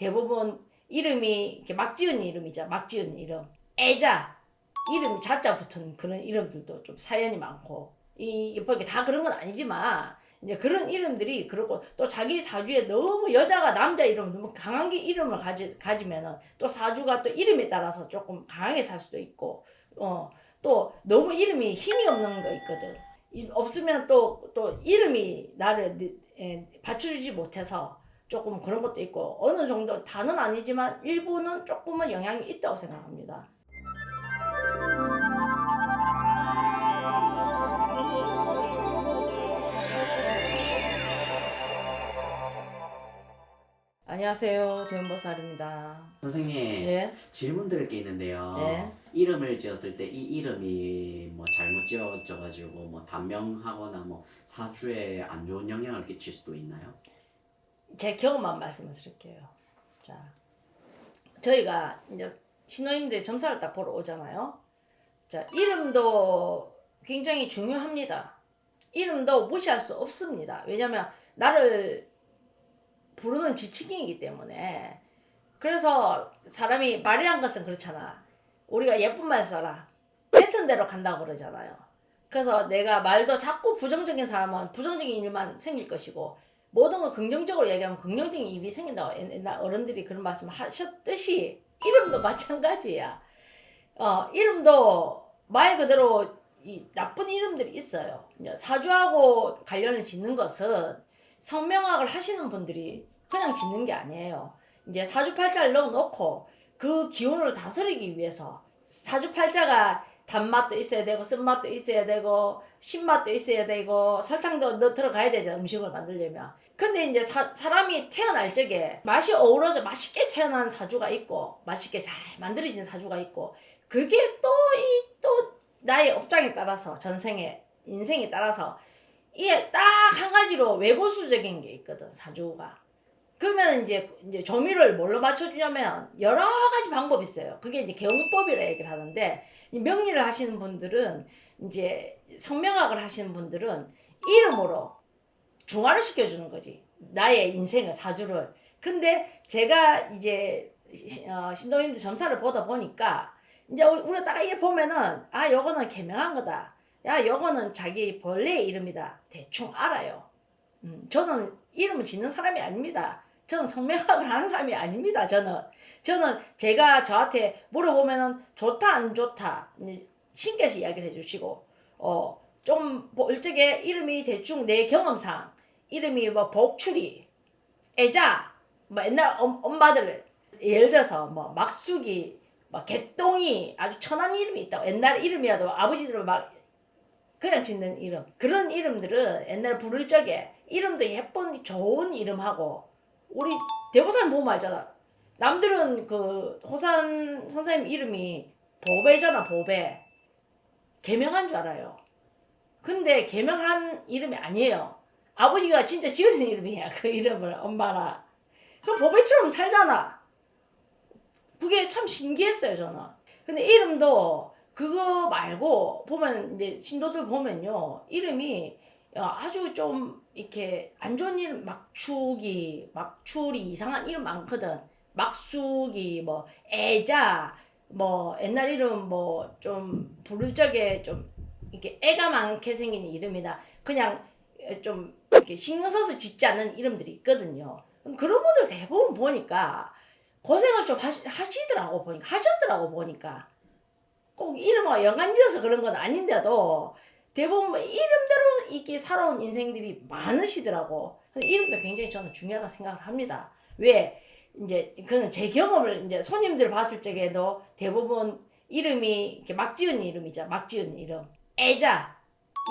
대부분 이름이 이렇게 막 지은 이름이죠. 막 지은 이름. 애자 이름 자자 붙은 그런 이름들도 좀 사연이 많고 이게 뭐 이게 다 그런 건 아니지만 이제 그런 이름들이 그렇고 또 자기 사주에 너무 여자가 남자 이름 너무 강한 게 이름을 가지면은 또 사주가 또 이름에 따라서 조금 강하게 살 수도 있고 또 너무 이름이 힘이 없는 거 있거든. 없으면 또 이름이 나를 받쳐주지 못해서 조금 그런 것도 있고 어느 정도 다는 아니지만 일부는 조금은 영향이 있다고 생각합니다. 안녕하세요. 도연보살입니다. 선생님, 예? 질문 드릴 게 있는데요. 네. 이름을 지었을 때 이 이름이 뭐 잘못 지어져가지고 뭐 단명하거나 뭐 사주에 안 좋은 영향을 끼칠 수도 있나요? 제 경험만 말씀을 드릴게요. 자, 저희가 이제 신혼임들 점사를 딱 보러 오잖아요. 자, 이름도 굉장히 중요합니다. 이름도 무시할 수 없습니다. 왜냐면 나를 부르는 지칭이기 때문에. 그래서 사람이 말이란 것은 그렇잖아. 우리가 예쁜 말 써라. 뱉은 대로 간다고 그러잖아요. 그래서 내가 말도 자꾸 부정적인 사람은 부정적인 일만 생길 것이고 모든 걸 긍정적으로 얘기하면 긍정적인 일이 생긴다고 옛날 어른들이 그런 말씀 하셨듯이 이름도 마찬가지야. 이름도 말 그대로 이 나쁜 이름들이 있어요. 이제 사주하고 관련을 짓는 것은 성명학을 하시는 분들이 그냥 짓는 게 아니에요. 이제 사주팔자를 넣어놓고 그 기운을 다스리기 위해서 사주팔자가 단맛도 있어야 되고 쓴맛도 있어야 되고 신맛도 있어야 되고 설탕도 들어가야 되죠. 음식을 만들려면. 근데 이제 사람이 태어날 적에 맛이 어우러져 맛있게 태어난 사주가 있고 맛있게 잘 만들어진 사주가 있고 그게 또 나의 업장에 따라서 전생에 인생에 따라서 이게 딱 한 가지로 외고수적인 게 있거든 사주가. 그러면 이제 조미를 뭘로 맞춰주냐면 여러 가지 방법이 있어요. 그게 이제 개운법이라 얘기를 하는데 명리를 하시는 분들은 이제 성명학을 하시는 분들은 이름으로 중화를 시켜주는 거지. 나의 인생의 사주를. 근데 제가 이제 신도님들 점사를 보다 보니까 이제 우리가 딱 이렇게 보면은 아 요거는 개명한 거다. 야 요거는 자기 본래의 이름이다. 대충 알아요. 저는 이름을 짓는 사람이 아닙니다. 저는 성명학을 하는 사람이 아닙니다. 저는 제가 저한테 물어보면은 좋다 안 좋다 신께서 이야기를 해주시고 좀 일찍에 이름이 대충 내 경험상 이름이 뭐 복추리, 애자 뭐 옛날 엄마들 예를 들어서 뭐 막숙이, 뭐 개똥이 아주 천한 이름이 있다고 옛날 이름이라도 아버지들은 막 그냥 짓는 이름 그런 이름들은 옛날 부를 적에 이름도 예쁜 좋은 이름하고 우리 대보살 보면 알잖아. 남들은 그 호산 선생님 이름이 보배잖아. 보배 개명한 줄 알아요. 근데 개명한 이름이 아니에요. 아버지가 진짜 지은 이름이야. 그 이름을 엄마라. 그 보배처럼 살잖아. 그게 참 신기했어요 저는. 근데 이름도 그거 말고 보면 이제 신도들 보면요 이름이 아주 좀 이렇게 안 좋은 이름 막추리 이상한 이름 많거든. 막숙이 뭐 애자 뭐 옛날 이름 뭐 좀 부를 적에 좀 이렇게 애가 많게 생긴 이름이나 그냥 좀 이렇게 신경 써서 짓지 않는 이름들이 있거든요. 그런 분들 대부분 보니까 고생을 좀 하시더라고 보니까 하셨더라고 보니까 꼭 이름과 연관지어서 그런 건 아닌데도 대부분 뭐 이름대로 이렇게 살아온 인생들이 많으시더라고. 이름도 굉장히 저는 중요하다 생각을 합니다. 왜? 이제 그는 제 경험을 이제 손님들 봤을 적에도 대부분 이름이 이렇게 막 지은 이름이죠. 막 지은 이름. 애자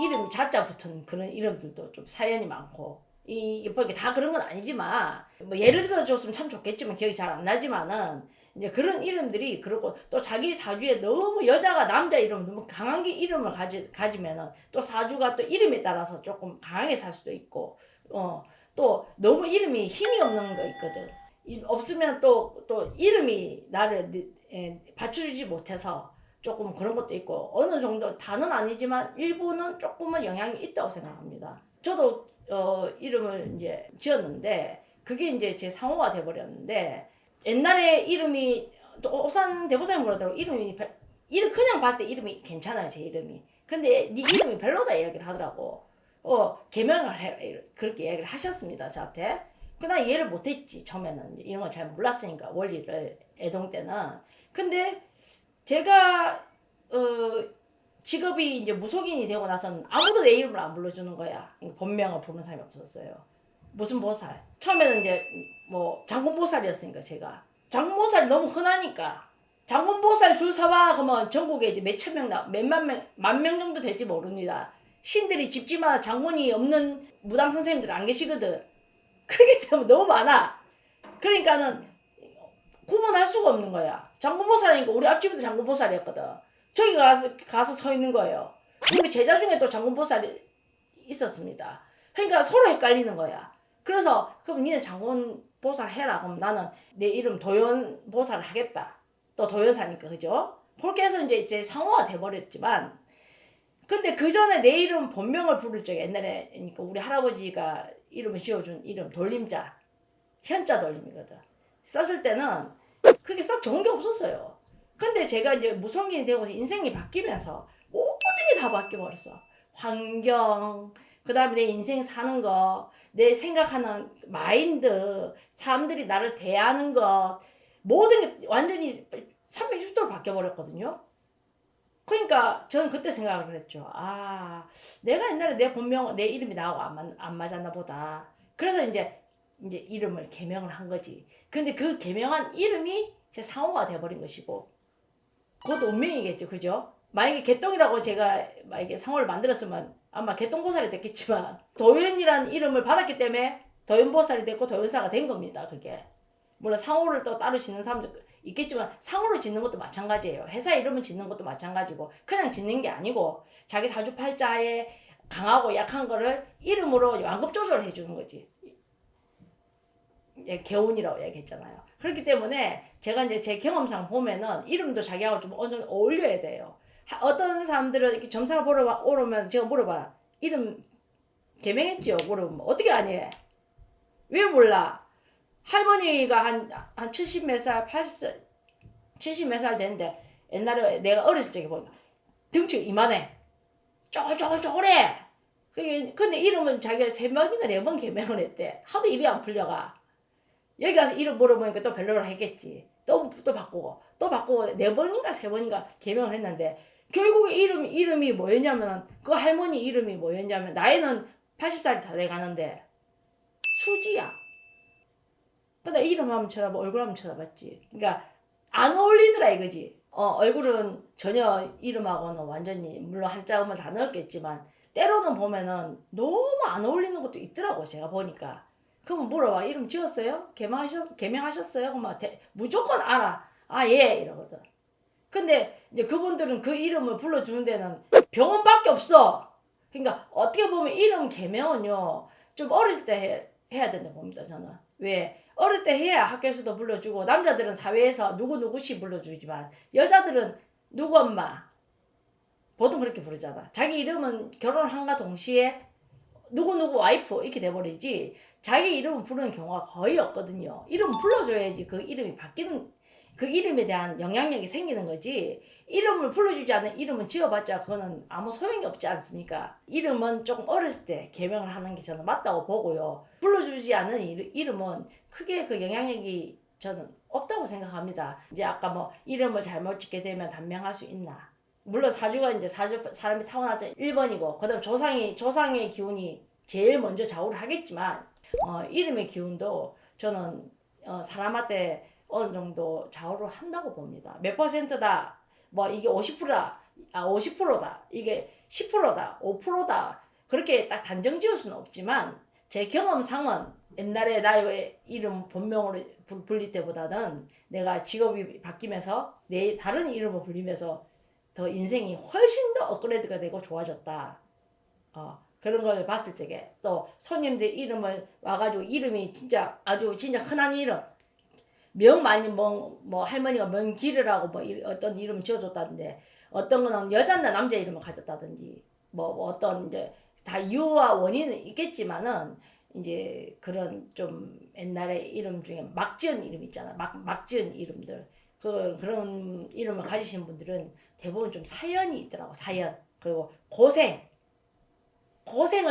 이름 자자 붙은 그런 이름들도 좀 사연이 많고 이게 뭐 이게 다 그런 건 아니지만 뭐 예를 들어 줬으면 참 좋겠지만 기억이 잘 안 나지만은 이제 그런 이름들이 그렇고 또 자기 사주에 너무 여자가 남자 이름 너무 강한 게 이름을 가지면은 또 사주가 또 이름에 따라서 조금 강하게 살 수도 있고 또 너무 이름이 힘이 없는 거 있거든. 없으면 또 이름이 나를 받쳐주지 못해서 조금 그런 것도 있고 어느 정도 다는 아니지만 일부는 조금은 영향이 있다고 생각합니다. 저도 이름을 이제 지었는데 그게 이제 제 상호가 돼버렸는데 옛날에 이름이 또 오산 대보사님 그러더라고. 이름 그냥 봤을 때 이름이 괜찮아요, 제 이름이. 근데 네 이름이 별로다 이야기를 하더라고. 개명을 해 그렇게 이야기를 하셨습니다, 저한테. 그나 이해를 못했지 처음에는. 이런 걸 잘 몰랐으니까 원리를 애동 때는. 근데 제가 직업이 이제 무속인이 되고 나서는 아무도 내 이름을 안 불러주는 거야. 본명을 부르는 사람이 없었어요. 무슨 보살. 처음에는 이제 뭐 장군보살이었으니까 제가. 장군보살이 너무 흔하니까. 장군보살 줄 서봐 그러면 전국에 이제 몇천 명 몇만 명, 만 명 정도 될지 모릅니다. 신들이 집집마다 장군이 없는 무당 선생님들 안 계시거든. 그렇기 때문에 너무 많아. 그러니까는 구분할 수가 없는 거야. 장군보살이니까 우리 앞집에도 장군보살이었거든. 저기 가서 서 있는 거예요. 우리 제자 중에 또 장군보살이 있었습니다. 그러니까 서로 헷갈리는 거야. 그래서 그럼 니네 장군보살 해라. 그럼 나는 내 이름 도연보살을 하겠다. 또 도연사니까 그죠? 그렇게 해서 이제 제 상호가 돼버렸지만 근데 그 전에 내 이름 본명을 부를 적에 옛날에 그러니까 우리 할아버지가 이름을 지어준 이름 돌림자 현자 돌림이거든. 썼을 때는 그게 썩 좋은 게 없었어요. 근데 제가 이제 무속인이 되고서 인생이 바뀌면서 모든 게 다 바뀌어버렸어. 환경, 그 다음에 내 인생 사는 거, 내 생각하는 마인드, 사람들이 나를 대하는 것, 모든 게 완전히 360도로 바뀌어버렸거든요. 그러니까 저는 그때 생각을 했죠. 아, 내가 옛날에 내 본명, 내 이름이 나하고 안 맞았나 보다. 그래서 이제 이름을 개명을 한 거지. 근데 그 개명한 이름이 제 상호가 돼버린 것이고, 그것도 운명이겠죠, 그죠? 만약에 개똥이라고 제가 만약에 상호를 만들었으면 아마 개똥보살이 됐겠지만, 도연이라는 이름을 받았기 때문에 도연보살이 됐고 도연사가 된 겁니다, 그게. 물론 상호를 또 따로 짓는 사람도 있겠지만 상호로 짓는 것도 마찬가지예요. 회사 이름을 짓는 것도 마찬가지고 그냥 짓는 게 아니고 자기 사주팔자에 강하고 약한 거를 이름으로 완급 조절을 해주는 거지. 개운이라고 얘기했잖아요. 그렇기 때문에 제가 이제 제 경험상 보면은 이름도 자기하고 좀 어느 정도 어울려야 돼요. 어떤 사람들은 이렇게 점사를 보러 오면 제가 물어봐. 이름 개명했죠? 물어보면 어떻게 아니? 왜 몰라? 할머니가 한 70 몇 살, 80살, 70 몇 살 됐는데 옛날에 내가 어렸을 적에 보니까 등치가 이만해. 쪼글쪼글쪼글해. 근데 이름은 자기가 3번인가 4번 개명을 했대. 하도 일이 안 풀려가. 여기 가서 이름 물어보니까 또 별로를 했겠지. 또 바꾸고, 또 바꾸고 4번인가 3번인가 개명을 했는데 결국에 이름이 뭐였냐면 그 할머니 이름이 뭐였냐면 나이는 80살이 다 돼가는데 수지야. 근데 이름 한번 쳐다봐, 얼굴 한번 쳐다봤지. 그러니까 안 어울리더라 이거지. 얼굴은 전혀 이름하고는 완전히 물론 한자음을 다 넣었겠지만 때로는 보면은 너무 안 어울리는 것도 있더라고 제가 보니까. 그럼 물어봐. 이름 지었어요? 개명하셨어요? 그러면 무조건 알아. 아, 예. 이러거든. 근데 이제 그분들은 그 이름을 불러주는 데는 병원밖에 없어. 그러니까 어떻게 보면 이름 개명은요. 좀 어릴 때 해야 된다고 봅니다, 저는. 왜? 어릴 때 해야 학교에서도 불러주고 남자들은 사회에서 누구누구씨 불러주지만 여자들은 누구 엄마 보통 그렇게 부르잖아. 자기 이름은 결혼한과 동시에 누구누구 와이프 이렇게 돼버리지 자기 이름을 부르는 경우가 거의 없거든요. 이름 불러줘야지 그 이름이 바뀌는 그 이름에 대한 영향력이 생기는 거지. 이름을 불러주지 않는 이름은 지어봤자 그거는 아무 소용이 없지 않습니까? 이름은 조금 어렸을 때 개명을 하는 게 저는 맞다고 보고요. 불러주지 않는 이름은 크게 그 영향력이 저는 없다고 생각합니다. 이제 아까 뭐 이름을 잘못 짓게 되면 단명할 수 있나? 물론 사주가 이제 사람이 타고났자 1번이고 그다음 조상의 기운이 제일 먼저 좌우를 하겠지만 이름의 기운도 저는 사람한테 어느 정도 좌우를 한다고 봅니다. 몇 퍼센트다, 뭐 이게 50%다, 50%다, 이게 10%다, 5%다 그렇게 딱 단정 지을 수는 없지만 제 경험상은 옛날에 나의 이름 본명으로 불릴 때보다는 내가 직업이 바뀌면서 내 다른 이름을 불리면서 더 인생이 훨씬 더 업그레이드가 되고 좋아졌다. 그런 걸 봤을 적에 또 손님들 이름을 와가지고 이름이 진짜 흔한 이름 많이 뭐 할머니가 먼길이라고 뭐 어떤 이름 지어줬다던데 어떤 거는 여자나 남자 이름을 가졌다든지 뭐 어떤 이제 다 이유와 원인은 있겠지만은 이제 그런 좀 옛날에 이름 중에 막 지은 이름 있잖아. 막 지은 이름들. 그런 이름을 가지신 분들은 대부분 좀 사연이 있더라고. 사연. 그리고 고생을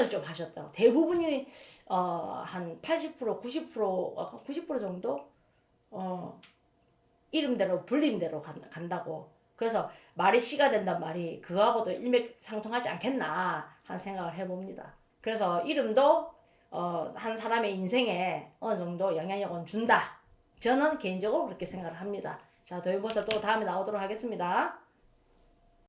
좀 하셨다고. 대부분이 한 80% 90% 정도 이름대로 불림대로 간다고. 그래서 말이 씨가 된단 말이 그거하고도 일맥상통하지 않겠나 하는 생각을 해봅니다. 그래서 이름도 한 사람의 인생에 어느 정도 영향력은 준다. 저는 개인적으로 그렇게 생각을 합니다. 자, 도요보살 또 다음에 나오도록 하겠습니다.